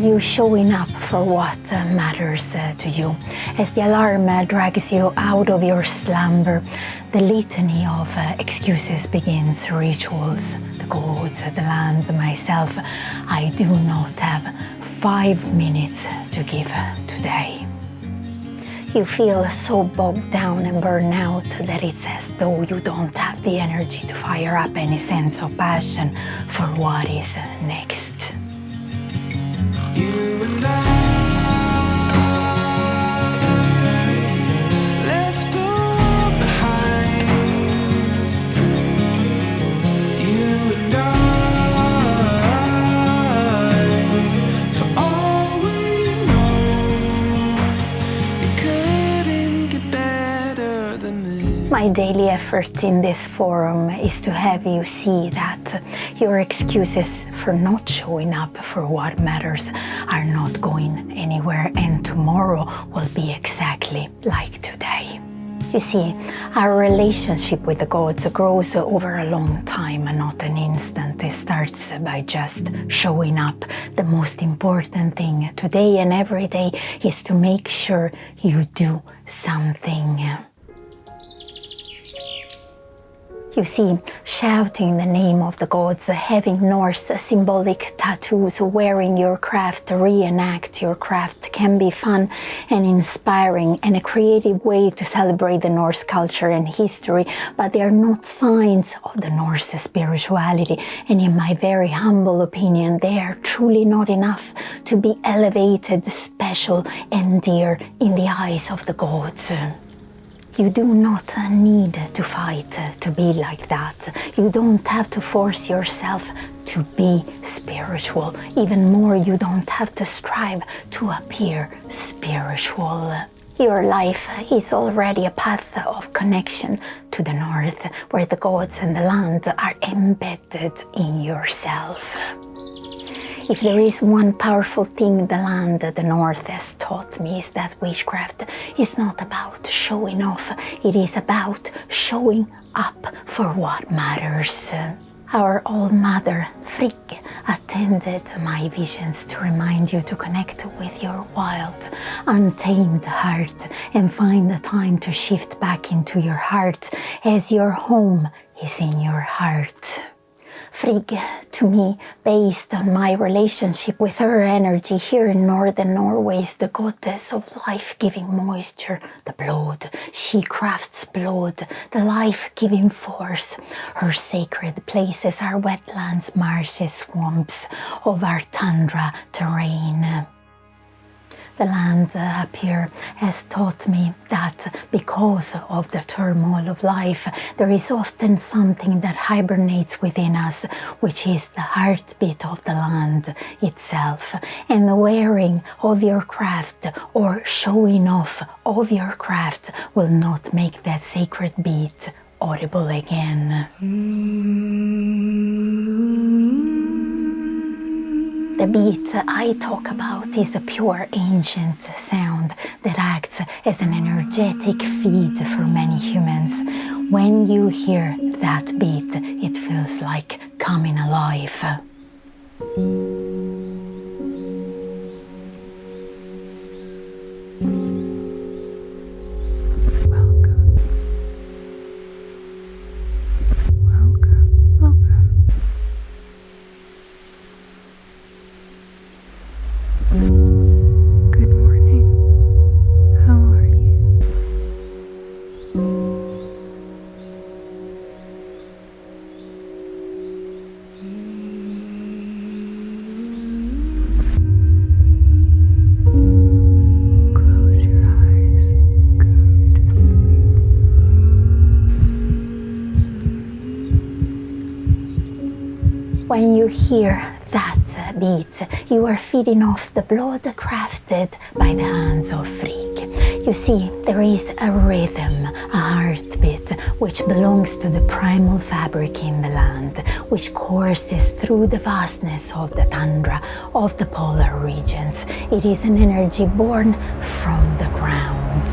you showing up for what matters to you? As the alarm drags you out of your slumber, the litany of excuses begins. Rituals, the gods, the land, myself. I do not have 5 minutes to give today. You feel so bogged down and burned out that it's as though you don't have the energy to fire up any sense of passion for what is next. You and I left the world behind. You and I, for all we know, it couldn't get better than this. My daily effort in this forum is to have you see that your excuses for not showing up for what matters are not going anywhere, and tomorrow will be exactly like today. You see, our relationship with the gods grows over a long time and not an instant. It starts by just showing up. The most important thing today and every day is to make sure you do something. You see, shouting the name of the gods, having Norse symbolic tattoos, wearing your craft, reenact your craft can be fun and inspiring and a creative way to celebrate the Norse culture and history, but they are not signs of the Norse spirituality, and in my very humble opinion, they are truly not enough to be elevated, special and dear in the eyes of the gods. You do not need to fight to be like that. You don't have to force yourself to be spiritual. Even more, you don't have to strive to appear spiritual. Your life is already a path of connection to the north, where the gods and the land are embedded in yourself. If there is one powerful thing the land, the North, has taught me, is that witchcraft is not about showing off, it is about showing up for what matters. Our All Mother, FRIGG, attended my visions to remind you to connect with your wild, untamed heart and find the time to shift back into your heart, as your home is in your heart. FRIGG, to me, based on my relationship with her energy here in northern Norway, is the goddess of life-giving moisture, the blood. She crafts blood, the life-giving force. Her sacred places are wetlands, marshes, swamps of our tundra terrain. The land up here has taught me that because of the turmoil of life, there is often something that hibernates within us, which is the heartbeat of the land itself. And the wearing of your craft or showing off of your craft will not make that sacred beat audible again. The beat I talk about is a pure ancient sound that acts as an energetic feed for many humans. When you hear that beat, it feels like coming alive. When you hear that beat, you are feeding off the blood crafted by the hands of FRIGG. You see, there is a rhythm, a heartbeat, which belongs to the primal fabric in the land, which courses through the vastness of the tundra, of the polar regions. It is an energy born from the ground.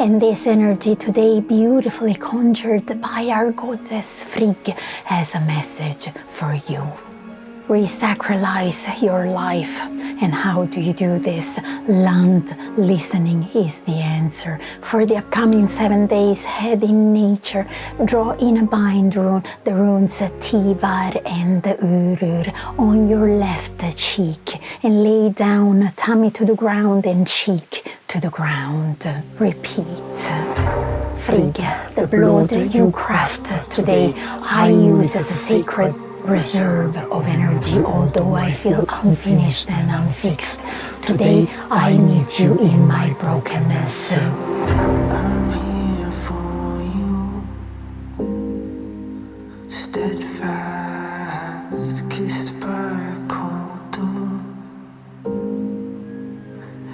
And this energy today, beautifully conjured by our goddess Frigg, has a message for you. Resacralize your life. And how do you do this? Land listening is the answer. For the upcoming 7 days, head in nature, draw in a bind rune, the runes Tivar and Urur on your left cheek, and lay down tummy to the ground and cheek to the ground. Repeat. Frigg, the blood you craft today, I use as a sacred reserve of energy, although I feel unfinished and unfixed. Today I meet you in my brokenness. I'm here for you, steadfast, kissed by a cold dawn.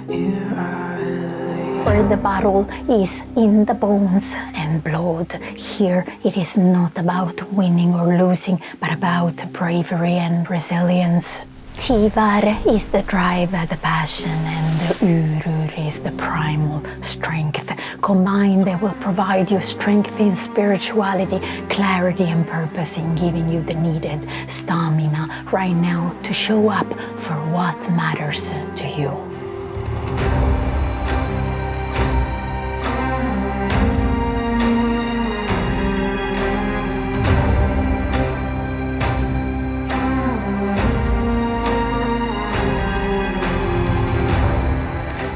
Here I lay. Where the battle is in the bones and blood, here it is not about winning or losing, but about bravery and resilience. Tivar is the drive, the passion, and the Urur is the primal strength. Combined, they will provide you strength in spirituality, clarity, and purpose in giving you the needed stamina right now to show up for what matters to you.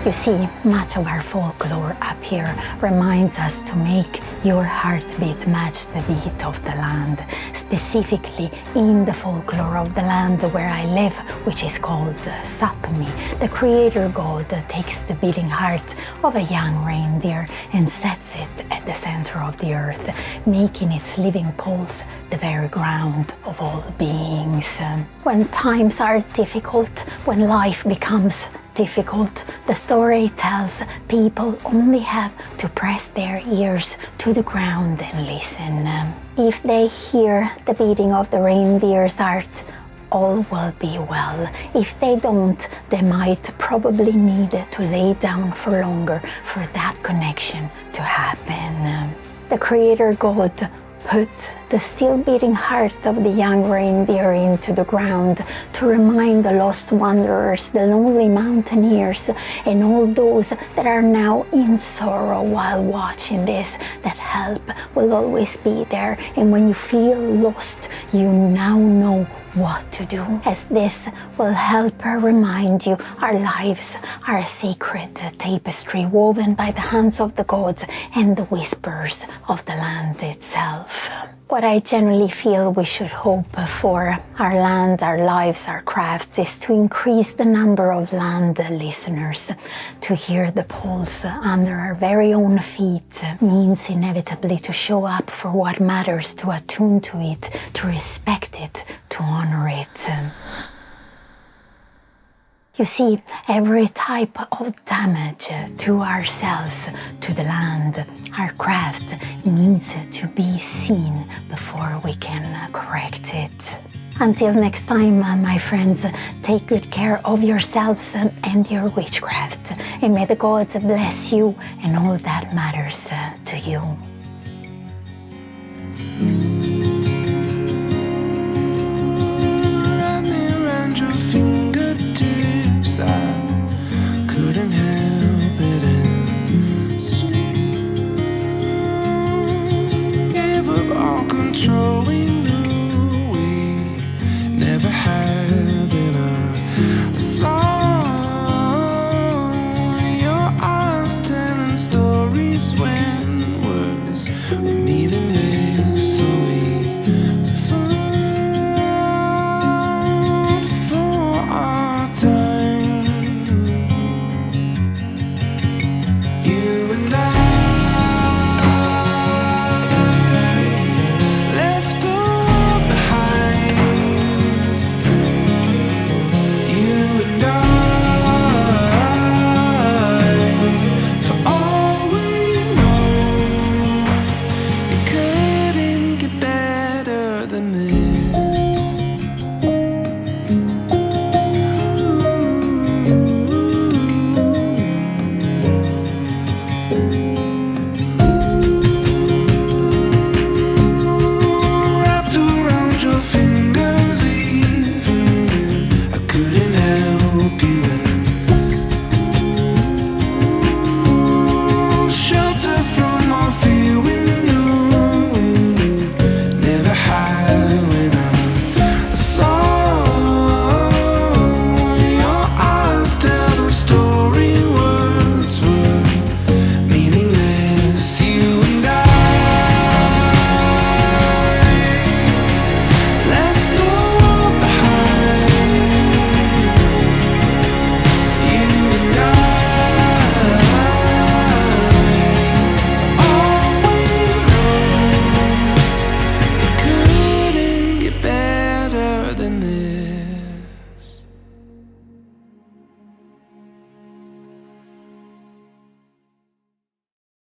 You see, much of our folklore up here reminds us to make your heartbeat match the beat of the land, specifically in the folklore of the land where I live, which is called Sápmi. The creator god takes the beating heart of a young reindeer and sets it at the center of the earth, making its living pulse the very ground of all beings. When times are difficult, when life becomes difficult, the story tells people only have to press their ears to the ground and listen. If they hear the beating of the reindeer's heart, all will be well. If they don't, they might probably need to lay down for longer for that connection to happen. The creator god put the still beating heart of the young reindeer into the ground to remind the lost wanderers, the lonely mountaineers, and all those that are now in sorrow while watching this, that help will always be there. And when you feel lost, you now know what to do, as this will help remind you our lives are a sacred tapestry woven by the hands of the gods and the whispers of the land itself. What I generally feel we should hope for our land, our lives, our crafts is to increase the number of land listeners. To hear the pulse under our very own feet means inevitably to show up for what matters, to attune to it, to respect it, to honor it. You see, every type of damage to ourselves, to the land, our craft needs to be seen before we can correct it. Until next time, my friends, take good care of yourselves and your witchcraft, and may the gods bless you and all that matters to you. Wrap me around your fingertips, I couldn't help it and gave up all control. We knew we never had